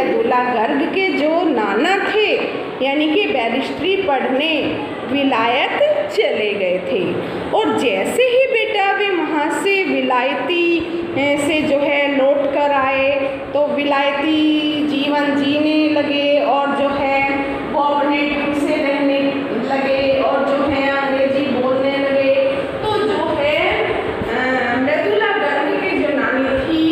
मृदुला गर्ग के जो नाना थे यानी कि बैरिस्ट्री पढ़ने विलायत चले गए थे। और जैसे ही बेटा वे वहाँ से विलायती से जो है लौट कर आए तो विलायती जीवन जीने लगे और जो है वो अपने ढंग से रहने लगे और जो है अंग्रेजी बोलने लगे। तो जो है मृदुला गर्ग की जो नानी थी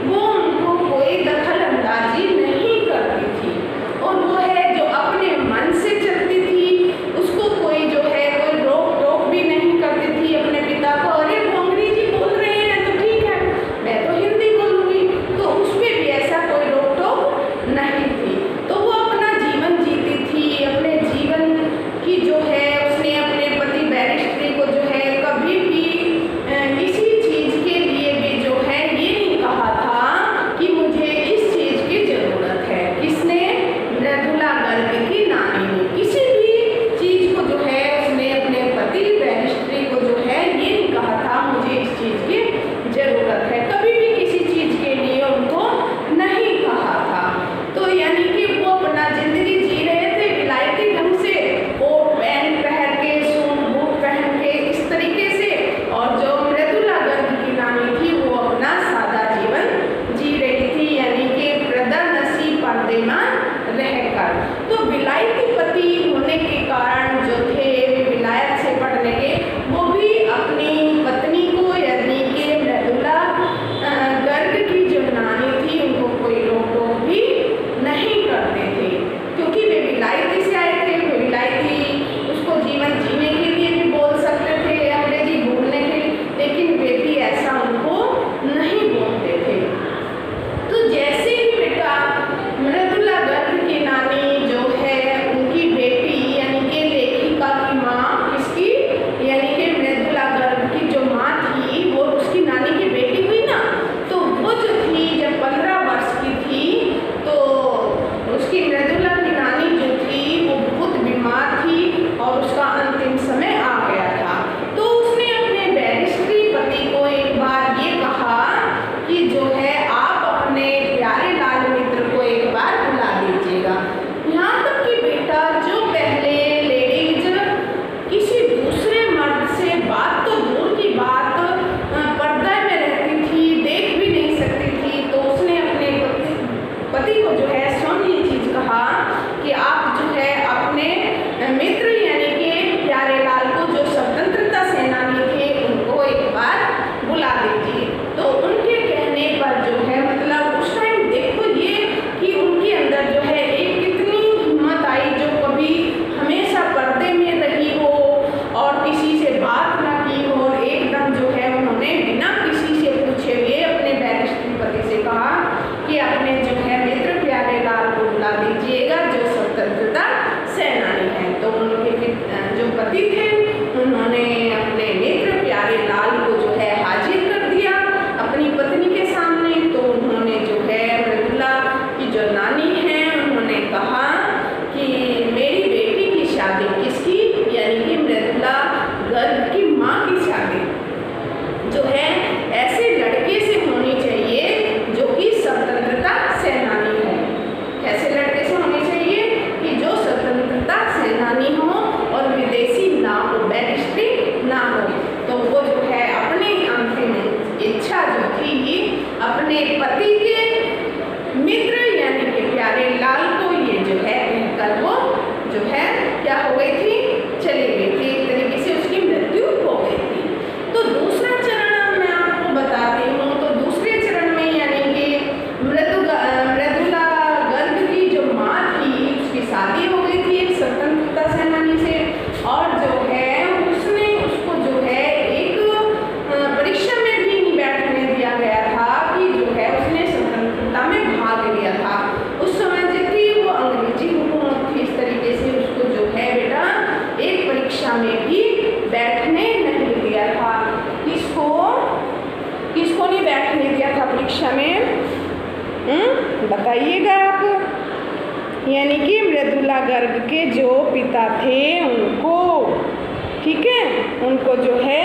वो उनको कोई दखल अंदाजी नहीं करती थी और वो है जो अपने मन से चलती थी, उसको कोई जो है कोई रोक टोक भी नहीं करती थी अपने पिता को। अरे वो अंग्रेजी बोल रहे हैं तो ठीक है, मैं तो हिंदी बोलूँगी, तो उस पर भी ऐसा कोई रोक टोक नहीं थी। तो वो अपना जीवन जीती थी। अपने जीवन की जो है उसने अपने पति बैरिस्ट्री को जो है कभी भी किसी चीज़ के लिए भी जो है ये नहीं कहा था कि मुझे इस चीज़ की ज़रूरत है। किसने? मृदुला गर्ग की नानी ने। किसी भी चीज़ को जो है उसने अपने पति बैरिस्ट्री को जो है ये नहीं कहा था मुझे इस चीज़ की ज़रूरत है। कभी भी किसी चीज़ के लिए उनको नहीं कहा था। तो यानी कि वो अपना ज़िंदगी जी रहे थे विलायती ढंग से, कोट पैंट पहन के, सूट बूट पहन के, इस तरीके से। और जो मृदुला गर्ग की नानी थी वो अपना सादा जीवन जी रही थी यानी कि प्रदनसी पर्देमान रहकर। तो विलायती पति होने के कारण जो थे वे विलायत से पढ़ने के, वो भी अपनी पत्नी को यानी कि मृदुला गर्ग की जो नानी थी उनको कोई रोक टोक भी नहीं करते थे क्योंकि वे विलायती से आए थे। वे विलायती उसको जीवन जीने के लिए भी बोल सकते थे, अंग्रेजी बोलने के लिए, लेकिन वे भी ऐसा उनको नहीं बोलते थे। तो जैसे ही बेटा मृदुला गर्ग की नानी जो है उनकी बेटी यानी कि लेखिका की माँ, किसकी? यानी कि मृदुला गर्ग की जो माँ थी वो उसकी नानी की बेटी हुई ना। तो वो जो थी जब 15 वर्ष की थी तो उसकी मृदुला की नानी जो थी वो बहुत बीमार थी और उसका अंतिम समय आ गया था। तो उसने अपने बैरिस्ट्री पति को एक बार ये कहा कि जो है आप अपने प्यारे लाल मित्र को एक बार बुला लीजिएगा। यहाँ तक कि बेटा जो पहले लेडीज किसी दूसरे मर्द से बात तो दूर की बात पर्दा में रहती थी, देख भी नहीं सकती थी, तो उसने अपने पति को जो है स्वयं ये चीज़ कहा कि आप जो है अपने मित्र यानी कि प्यारे लाल को जो स्वतंत्रता सेनानी थे उनको एक बार बुला दीजिए। तो उनके कहने पर जो है मतलब उस टाइम देखो ये कि उनके अंदर जो है एक कितनी हिम्मत आई जो कभी हमेशा पर्दे में रही हो और किसी से बात ना की हो और एकदम जो है उन्होंने बिना किसी से पूछे हुए अपने बैरिस्ट्री पति से कहा कि अपने जो है मित्र प्यारे लाल को बुला दीजिएगा जो स्वतंत्रता सेनानी है। तो उनके जो पति थे उन्होंने अपने मित्र प्यारे लाल को जो है हाजिर कर दिया अपनी पत्नी के सामने। तो उन्होंने जो है मृदुला की जो नानी है उन्होंने कहा कि मेरी बेटी की शादी किसकी? यानी कि मृदुला गर्ग की माँ की शादी जो है ऐसे लड़के से होनी चाहिए जो कि स्वतंत्रता सेनानी हो। कैसे लड़के से होनी चाहिए कि जो स्वतंत्रता सेनानी हो और विदेशी ना हो, बैरिस्ट्री ना हो। तो वो जो है अपनी अंतिम इच्छा जो थी अपने पति के मित्र यानी कि प्यारे लाल को ये जो है कहकर वो जो है क्या हो गई थी? चली गई थी। एक तरीके से उसकी मृत्यु हो गई थी। तो दूसरा चरण मैं आपको बताती हूँ। तो दूसरे चरण में यानी कि मृदुला गर्ग की जो माँ थी उसकी शादी हो गई थी एक स्वतंत्रता सेनानी से और जो है उसने उसको जो है एक परीक्षा में भी नहीं बैठने दिया गया था कि जो है उसने स्वतंत्रता में भाग लिया था। उस समय जो थी वो अंग्रेजी हुकूमत थी, इस तरीके से उसको जो है बेटा एक परीक्षा में भी बैठने नहीं दिया था। किसको नहीं बैठने दिया था परीक्षा में? बताइएगा आप। यानी कि मृदुला गर्ग के जो पिता थे उनको, ठीक है, उनको जो है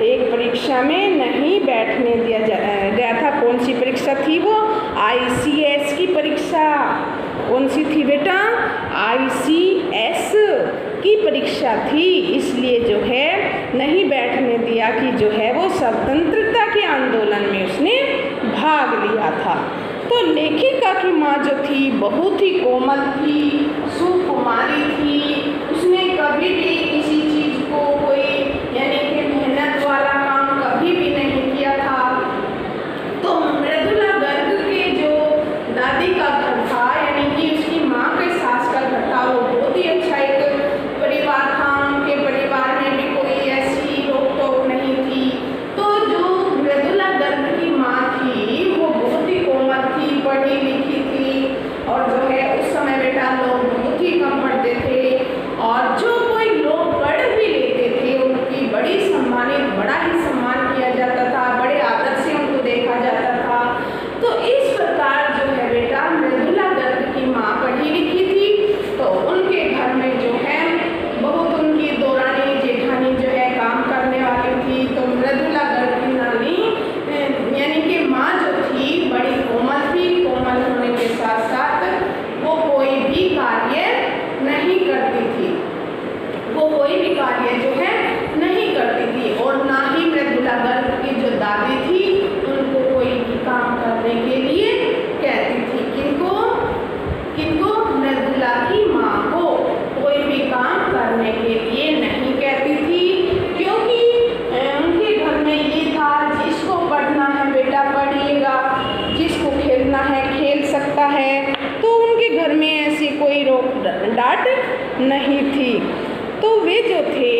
एक परीक्षा में नहीं बैठने दिया गया था। कौन सी परीक्षा थी वो? ICS की परीक्षा। कौन सी थी बेटा? ICS की परीक्षा थी, इसलिए जो है नहीं बैठने दिया कि जो है वो स्वतंत्रता के आंदोलन में उसने भाग लिया था। तो लेखिका की माँ जो थी बहुत ही कोमल थी, सुकुमारी थी। उसने कभी भी किसी चीज़ को कोई यानी कि मेहनत वाला काम कभी भी नहीं किया था। तो मृदुला गर्ग के जो दादी का घर था यानी कि उसकी माँ के सास का घर था, वो बहुत ही अच्छा एक परिवार था। उनके परिवार में भी कोई ऐसी रोक टोक नहीं थी। तो जो मृदुला गर्ग की माँ थी वो बहुत ही कोमल थी, पढ़ी लिखी थी, और जो है उस समय बेटा लोग बहुत ही कम पढ़ते थे, और जो कोई लोग पढ़ भी लेते थे उनकी बड़ा ही सम्मान किया जाता था, बड़े आदर से उनको देखा जाता था। तो इस प्रकार जो है बेटा मृदुला गर्ग की माँ पढ़ी लिखी थी, तो उनके घर में जो है बहुत उनकी दौरानी जेठानी जो है काम करने वाली थी। तो मृदुला गर्ग की नानी यानी कि माँ जो थी बड़ी कोमल थी। कोमल होने के साथ साथ वो कोई भी कार्य नहीं करती थी, वो कोई भी कार्य जो है नहीं करती थी, और ना ही मृदुला गर्ग की जो दादी थी उनको कोई भी काम करने के लिए कहती थी। किनको? मृदुला की माँ को कोई भी काम करने के लिए नहीं कहती थी, क्योंकि उनके घर में ये था जिसको पढ़ना है बेटा पढ़िएगा, जिसको खेलना है खेल सकता है। तो उनके घर में ऐसी कोई रोक डांट नहीं थी। तो वे जो थे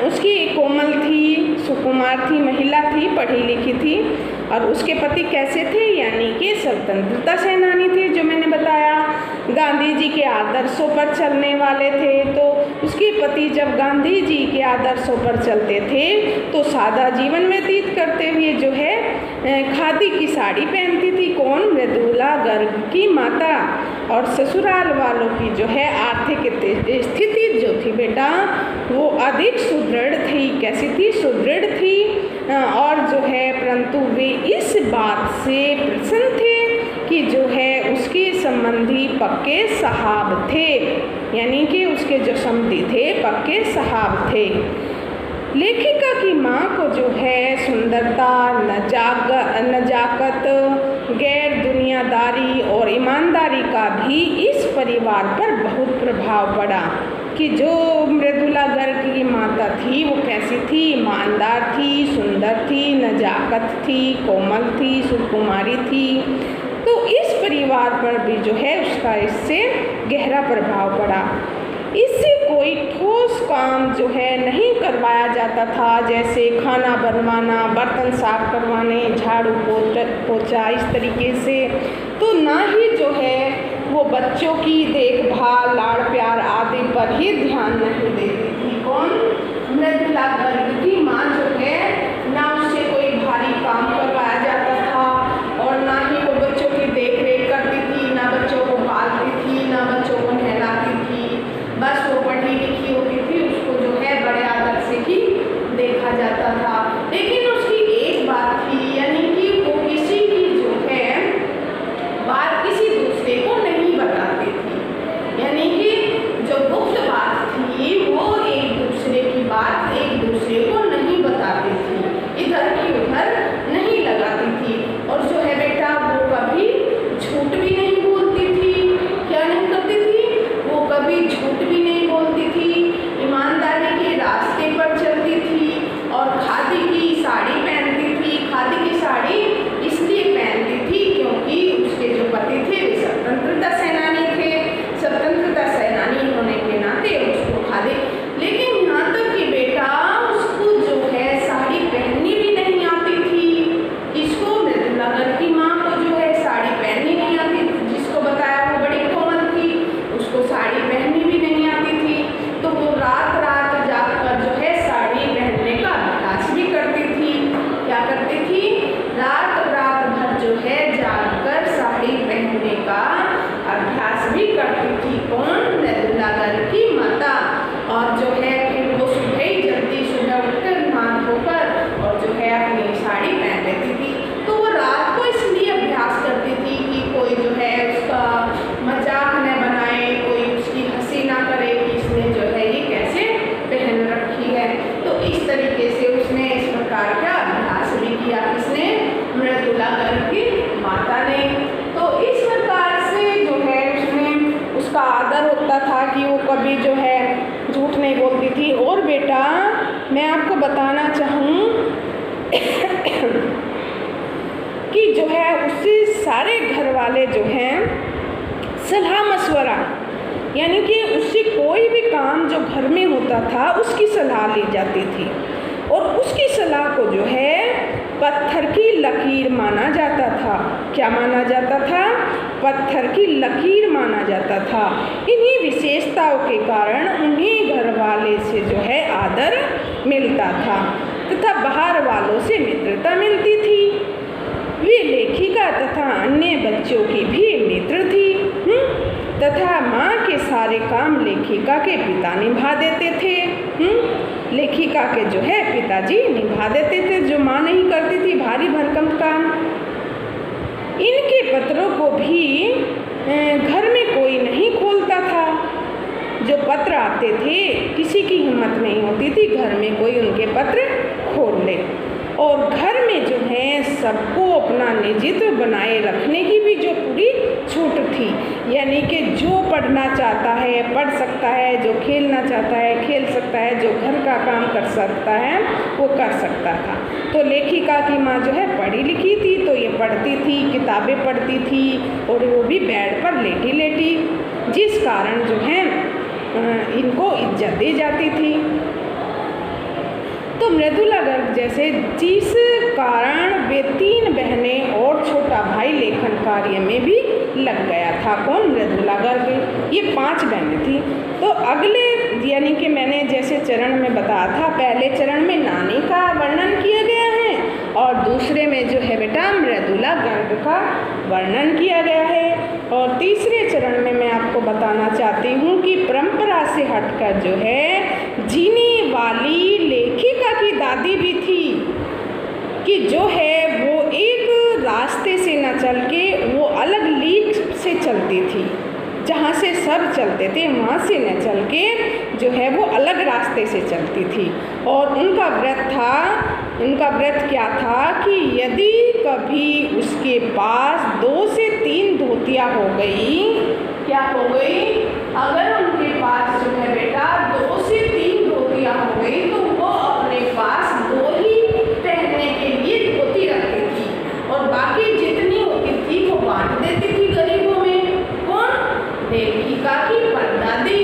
उसकी कोमल थी, सुकुमार थी, महिला थी, पढ़ी लिखी थी, और उसके पति कैसे थे? यानी कि स्वतंत्रता सेनानी थे, जो मैंने बताया, गांधी जी के आदर्शों पर चलने वाले थे। तो उसके पति जब गांधी जी के आदर्शों पर चलते थे तो सादा जीवन व्यतीत करते हुए जो है खादी की साड़ी पहनती थी। कौन? मृदुला गर्ग की माता। और ससुराल वालों की जो है आर्थिक स्थिति जो थी बेटा वो अधिक सुदृढ़ थी। कैसी थी? सुदृढ़ थी। और जो है परंतु वे इस बात से प्रसन्न थे कि जो है उसके संबंधी पक्के साहब थे, यानी कि उसके जो समधी थे पक्के साहब थे। लेखिका की माँ को जो है सुंदरता, नजाकत, गैर दुनियादारी और ईमानदारी का भी इस परिवार पर बहुत प्रभाव पड़ा। कि जो मृदुला गर्ग की माता थी वो कैसी थी? ईमानदार थी, सुंदर थी, नजाकत थी, कोमल थी, सुकुमारी थी। तो इस परिवार पर भी जो है उसका इससे गहरा प्रभाव पड़ा। इससे कोई ठोस काम जो है नहीं करवाया जाता था, जैसे खाना बनवाना, बर्तन साफ करवाने, झाड़ू पोछा, इस तरीके से। तो ना ही जो है वो बच्चों की देखभाल, लाड़ प्यार आदि पर ही ध्यान नहीं देती थी। कौन? मृदुला गर्ग की माँ जो है ना उससे कोई भारी काम करवाया जाता था, और ना ही वो बच्चों की देख रेख करती थी, ना बच्चों को पालती थी, ना बच्चों को नहलाती थी। बस वो पढ़ी लिखी होती थी, उसको जो है बड़े आदर से ही देखा जाता था। लेकिन उसकी एक बात थी, यानी कि वो किसी की जो है बात किसी दूसरे को नहीं बताती थी, यानी कि जो गुप्त बात थी वो एक दूसरे की बात एक दूसरे को कभी जो है झूठ नहीं बोलती थी। और बेटा मैं आपको बताना चाहूँ कि जो है उससे सारे घर वाले जो हैं सलाह मशवरा, यानी कि उससे कोई भी काम जो घर में होता था उसकी सलाह ली जाती थी, और उसकी सलाह को जो है पत्थर की लकीर माना जाता था। क्या माना जाता था? पत्थर की लकीर माना जाता था। इन्हीं विशेषताओं के कारण उन्हें घर वाले से जो है आदर मिलता था तथा बाहर वालों से मित्रता मिलती थी। वे लेखिका तथा अन्य बच्चों की भी मित्र थी तथा माँ के सारे काम लेखिका के पिता निभा देते थे। लेखिका के जो है पिताजी निभा देते थे, जो माँ नहीं करती थी भारी भरकम काम। इनके पत्रों को भी घर में कोई नहीं खोलता था। जो पत्र आते थे किसी की हिम्मत नहीं होती थी घर में कोई उनके पत्र खोल ले। और घर में जो है सबको अपना निजित्व बनाए रखने की भी जो पूरी छूट थी, यानी कि जो पढ़ना चाहता है पढ़ सकता है, जो खेलना चाहता है खेल सकता है, जो घर का काम कर सकता है वो कर सकता था। तो लेखिका की माँ जो है पढ़ी लिखी थी, तो ये पढ़ती थी, किताबें पढ़ती थी, और वो भी बेड पर लेटी लेटी, जिस कारण जो है इनको इज्जत दी जाती थी। तो मृदुला गर्ग जैसे जिस कारण वे 3 बहनें और छोटा भाई लेखन कार्य में भी लग गया था। कौन? मृदुला गर्ग। ये 5 बहनें थी। तो अगले यानी कि मैंने जैसे चरण में बताया था, पहले चरण में नानी का वर्णन किया गया है और दूसरे में जो है बेटा मृदुला गर्ग का वर्णन किया गया है। और तीसरे चरण में मैं आपको बताना चाहती हूँ कि परंपरा से हटकर जो है जीने वाली लेखिका की दादी भी थी, कि जो है वो एक रास्ते से न चल के वो अलग लीक से चलती थी। जहाँ से सब चलते थे वहाँ से न चल के जो है वो अलग रास्ते से चलती थी। और उनका व्रत क्या था कि यदि कभी उसके पास 2 से 3 धोतियाँ हो गई, क्या हो गई? अगर उनके पास जो है बेटा 2 से 3 धोतियाँ हो गई तो वो अपने पास 2 ही पहनने के लिए धोती रखती थी और बाकी जितनी होती थी वो बांट देती थी गरीबों में। कौन? लेखिका की परदादी।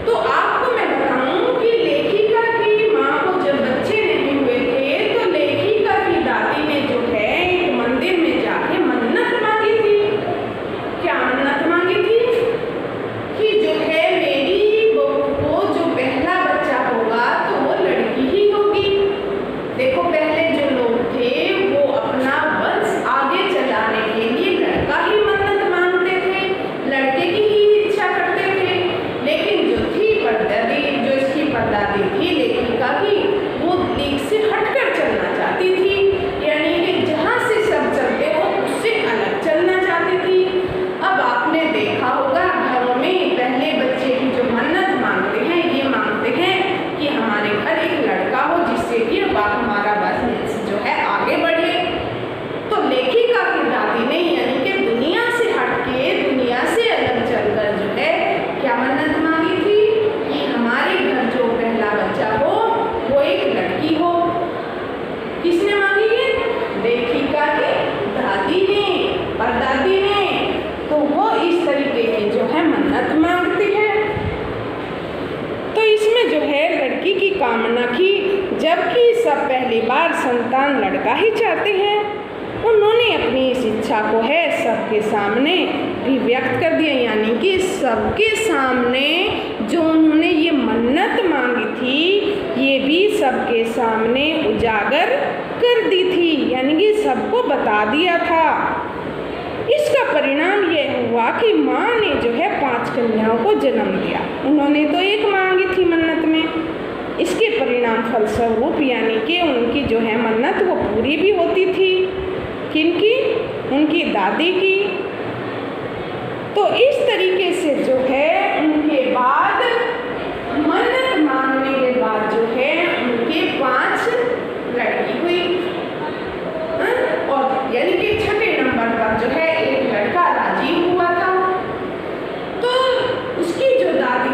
तो आपको मैं बताऊं कि लेखिका की माँ को जब बच्चे नहीं हुए थे तो लेखिका की दादी ने जो है एक मंदिर में जाके मन्नत मांगी थी। क्या मन्नत मांगी थी? कि जो है मेरी बहू को जो पहला बच्चा होगा तो वो लड़की ही होगी। देखो पहले जो लोग थे वो अपना वंश आगे चलाने के लिए लड़का ही मन्नत मांगते थे, लड़के की ही इच्छा करते थे। लेकिन जो थी परदादी, जो इसकी परदादी थी लेखिका की, वो लीक से हटकर चलना चाहती थी, यानी कि जहाँ से सब चलते हो उससे अलग चलना चाहती थी। अब आपने देखा होगा घरों में पहले बच्चे की जो मन्नत मांगते हैं, ये मांगते हैं कि हमारे घर एक लड़का हो जिससे कि हमारा बस जो है आगे बढ़े। तो लेखिका की दादी ने यानी कि दुनिया से हटके, दुनिया से अलग चलकर जो है क्या मन्नत मांगी थी कि हमारे घर जो पहला बच्चा हो वो एक लड़की हो। किसने मांगी है? लेखिका की दादी ने, परदादी ने। तो वो इस तरीके की जो है मन्नत मांगती है। तो इसमें जो है लड़की की कामना की, जबकि सब पहली बार संतान लड़का ही चाहते हैं। उन्होंने अपनी इस इच्छा को है सबके सामने भी व्यक्त कर दिया, यानी कि सबके सामने जो उन्होंने ये मन्नत मांगी थी ये भी सबके सामने उजागर कर दी थी, यानी कि सबको बता दिया था। इसका परिणाम यह हुआ कि माँ ने जो है 5 कन्याओं को जन्म दिया। उन्होंने तो एक मांगी थी मन्नत में, इसके परिणाम फलस्वरूप यानी कि उनकी जो है मन्नत वो पूरी भी होती थी। किनकी? उनकी दादी की। तो इस तरीके से जो है उनके बाद मन्नत मांगने के बाद जो है उनके 5 लड़की हुई, और यानी कि 6ठे नंबर पर जो है एक लड़का राजी हुआ था। तो उसकी जो दादी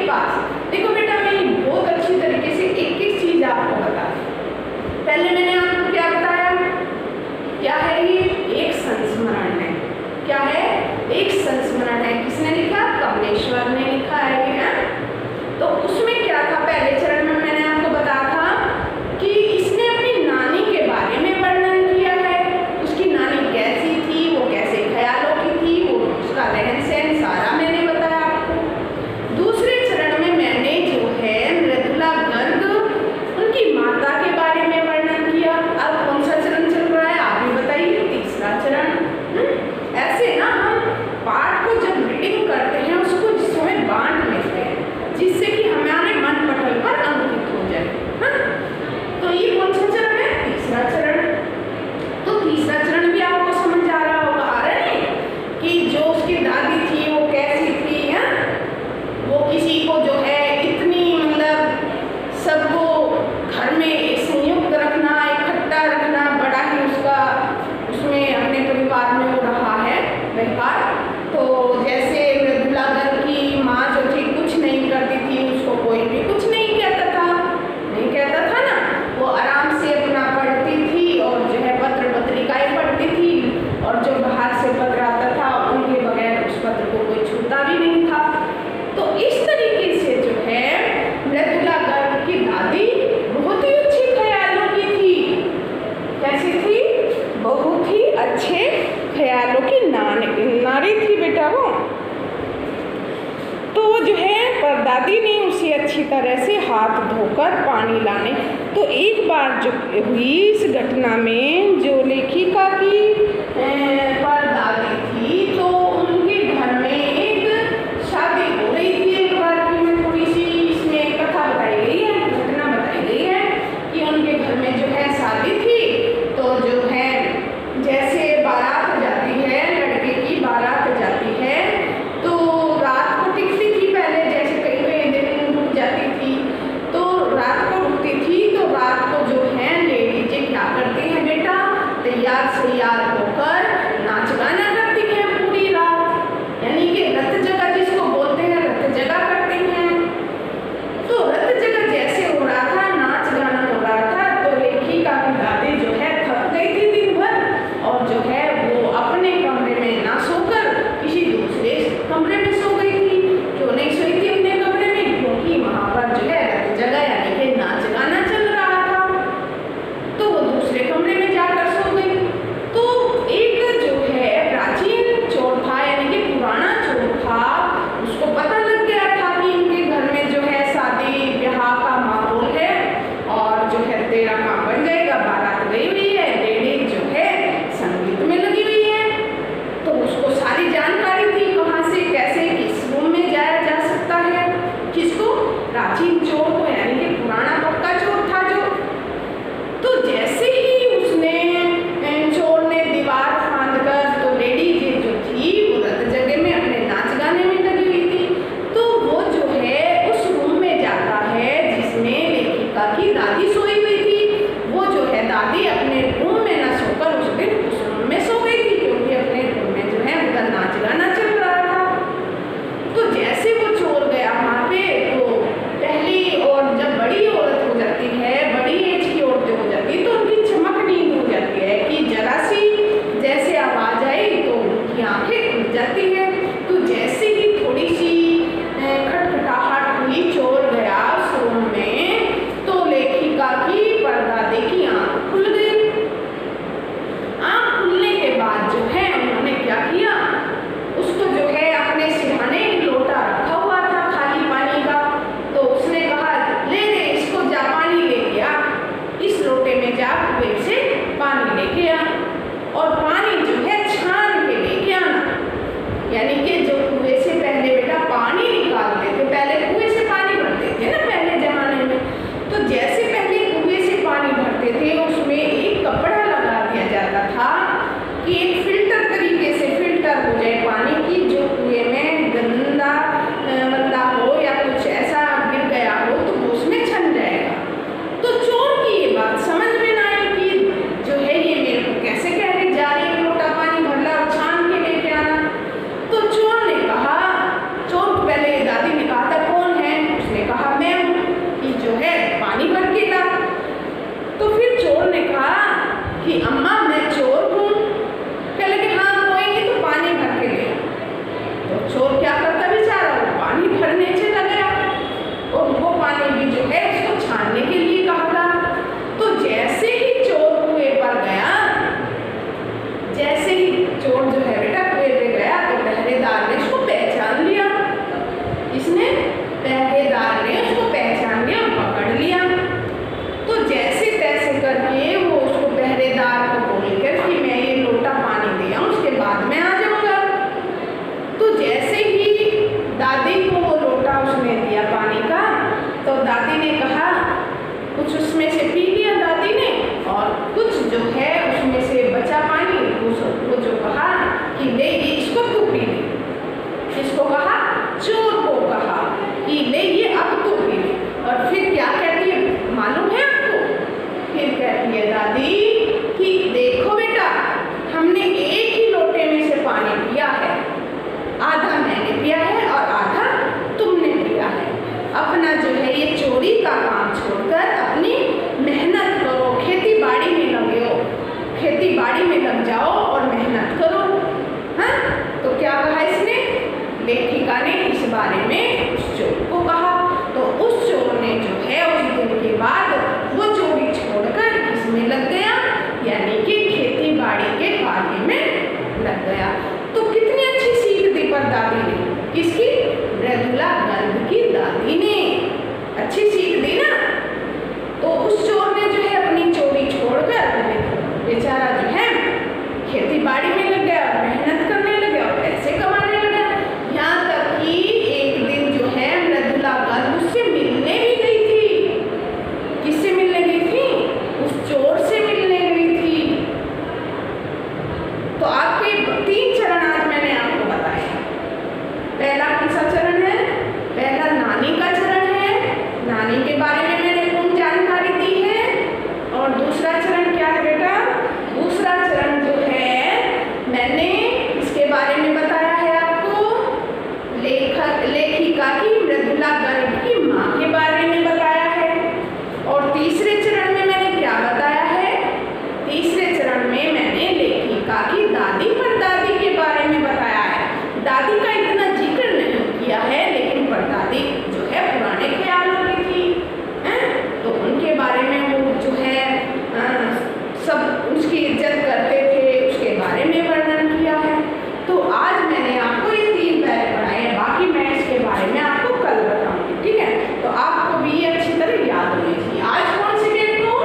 पास। देखो बेटा, मैं बहुत अच्छी तरीके से एक एक चीज आपको बता। पहले मैंने आपको क्या बताया, क्या है ये, एक संस्मरण है। क्या है, एक संस्मरण है। किसने लिखा, कमलेश्वर ने लिखा है। तो उसमें क्या था, पहले चरण में मैंने आपको बताया था कि इसने अपनी नानी के बारे में वर्णन किया है। उसकी नानी कैसी थी, वो कैसे ख्यालों की थी, वो उसका रहन सहन सारा मैंने बताया आपको। दूसरे चरण में मैंने जो है मृदुला गर्ग, उनकी माता के बारे में वर्णन किया। अब कौन सा चरण चल रहा है आप ही बताइए, तीसरा चरण। ऐसे ना हम पाठ को जब रीडिंग करते हैं उसको जिसमें में बांट लेते हैं, जिससे कि हमारे मन पटल पर अंकित हो जाए। तो ये कौन सा चरण है, तीसरा चरण। तो तीसरा चरण भी आपको समझ आ रहा होगा, आ रहा है कि जो उसकी दादी थी वो कैसी थी। वो किसी को जो है इतनी मतलब सबको घर में संयुक्त रखना, इकट्ठा रखना, बड़ा ही उसका उसमें अपने परिवार में वो रहा है व्यवहार। तो जैसे मृदुला गर्ग की माँ जो थी कुछ नहीं करती थी, उसको कोई भी कुछ नहीं कहता था, नहीं कहता था ना। वो आराम से अपना पढ़ती थी और जो है पत्र पत्रिकाएं पढ़ती थी, और जो बाहर से पत्र आता था उनके बगैर उस पत्र को कोई छूता भी नहीं था। तो इस तरीके से जो है मृदुला गर्ग की दादी बहुत ही अच्छे ख्यालों की थी। कैसी थी, बहुत ही अच्छे ख्यालों की नारी थी बेटा वो। तो जो है परदादी ने उसे अच्छी तरह से हाथ धोकर पानी लाने। तो एक बार जो हुई इस घटना में, जो लेखिका की परदादी थी, तो उनके घर में एक शादी हो रही थी। एक बार की में थोड़ी सी इसमें कथा बताई गई है, घटना बताई गई है कि उनके घर में जो है शादी थी। तो जो है जैसे बारात जाती है, लड़के की बारात जाती है, तो रात को टिकती थी पहले, जैसे कई कई दिन रुक जाती थी। तो रात को रुकती थी, तो रात को जो है लेडीज क्या करती हैं बेटा, तैयार सैयार होकर नाच गाना करती हैं पूरी रात, यानी कि रत जगह जिसको बोलते हैं, रत जगह करती हैं। तो रत जगह जैसे हो रहा था, नाच गाना हो रहा था, तो लेखिका की दादी जो है थक गई थी दिन भर, और जो है वो अपने कमरे में ना सोकर किसी दूसरे कमरे में सो गई थी। क्यों नहीं सोई थी अपने कमरे में, क्योंकि वहाँ पर जो है रत जगह यानी कि नाच गाना चल रहा था। तो वो दूसरे कमरे में जाकर सो गई। तो एक जो है प्राचीन चोर था, यानी कि पुराना चोर था, उसको पता लग गया था कि इनके घर में जो है शादी ब्याह का माहौल है, और जो है तेरा काम बन जाएगा। बारात गई हुई है, लेडीज जो है संगीत में लगी हुई है। तो उसको सारी जानकारी थी कहाँ से कैसे किस रूम में जाया जा सकता है। किसको, प्राचीन चोर को, यानी कि पुराना पक्का चोर था जो। तो जैसे ही उसने चोर ने दीवार फांद कर, तो लेडीज जो थी वो रत जगह में अपने नाच गाने में लगी हुई थी। तो वो जो है उस रूम में जाता है जिसमें लेखिका की दादी सोई हुई थी। वो जो है दादी अपने रूम में न सोकर उस दिन उस रूम में सो गई थी, क्योंकि अपने रूम में जो है उधर नाच गाना चल रहा था। तो जैसे वो चोर गया वहाँ पे, तो पहली और जब बड़ी औरत हो जाती है, बड़ी एज की औरत हो जाती है, तो उनकी चमक नींद हो जाती है कि जरा सी जैसे आवाज आई तो उनकी आंखें खुल जाती है। तो जैसे ही थोड़ी सी खटखटाहट हुई, चोर गया उस रूम में, तो लेखिका की परदादी की आंख खुल गई। दादी ने कहा, कुछ उसमें से पी लिया दादी ने, और कुछ जो है उसमें से बचा पानी वो जो कहा कि ले ये इसको तू पी ले। इसको कहा, चोर को कहा कि ले ये अब तू पी ले। और फिर क्या कहती है मालूम है आपको? फिर कहती है दादी कि देखो बेटा, हमने एक ही लोटे में से पानी पिया है, आधा मैंने पिया है और आधा तुमने पिया है। अपना जो है ये चोरी का काम छोड़कर अपनी मेहनत करो, खेती बाड़ी में लगे हो, खेती बाड़ी में लग जाओ और मेहनत करो। हाँ, तो क्या कहा इसने? लेखिका ने इस बारे में उस चोर को कहा। तो उस चोर ने जो है उस दिन के बाद वो चोरी छोड़कर किसमें लग गया? यानी कि खेती बाड़ी के कार्य में लग गया। तो कितनी अच्छी सीख दी पर दादी ने, किसकी? मृदुला गर्ग की दादी ने अच्छी सीख दी ना। तो उस चोर ने जो है अपनी चोरी छोड़कर बेचारा जो है खेती बाड़ी में लग गया, मेहनत करने लगे और पैसे कमाने लगा। यहाँ तक कि एक दिन जो है मृदुला गर्ग उससे मिलने भी गई थी। किससे मिलने गई थी? उस चोर से मिलने गई थी। तो आपके 3 चरण आज मैंने आपको बताया। पहला कौन सा चरण है? पहला नानी का चरण है, नानी के बारे में मैंने पूर्ण जानकारी दी है। और दूसरा चरण क्या है बेटा? दूसरा चरण जो है मैंने इसके बारे में बताया है आपको, लेखिका की मृदुला गर्ग की माँ के बारे में बताया है। और तीसरे चरण में मैंने क्या बताया है? तीसरे चरण में मैंने लेखिका की दादी परदादी के बारे में बताया है। दादी का इतना जिक्र नहीं किया है, लेकिन परदादी जो है पुराने ख्यालों की थी, तो उनके बारे में वो जो है सब उसकी इज्जत करते थे, उसके बारे में वर्णन किया है। तो आज मैंने आपको ये 3 पैरे पढ़ाए हैं, बाकी मैं इसके बारे में आपको कल बताऊंगी, ठीक है? तो आपको भी ये अच्छी तरह याद होनी चाहिए। आज कौन से डेट को?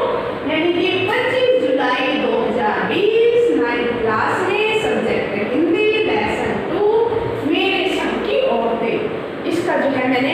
यानी कि 25 जुलाई 2020 9th क्लास में सब्जेक्ट हिंदी लेसन 2 मेरे संग की औरतें, इसका जो है मैंने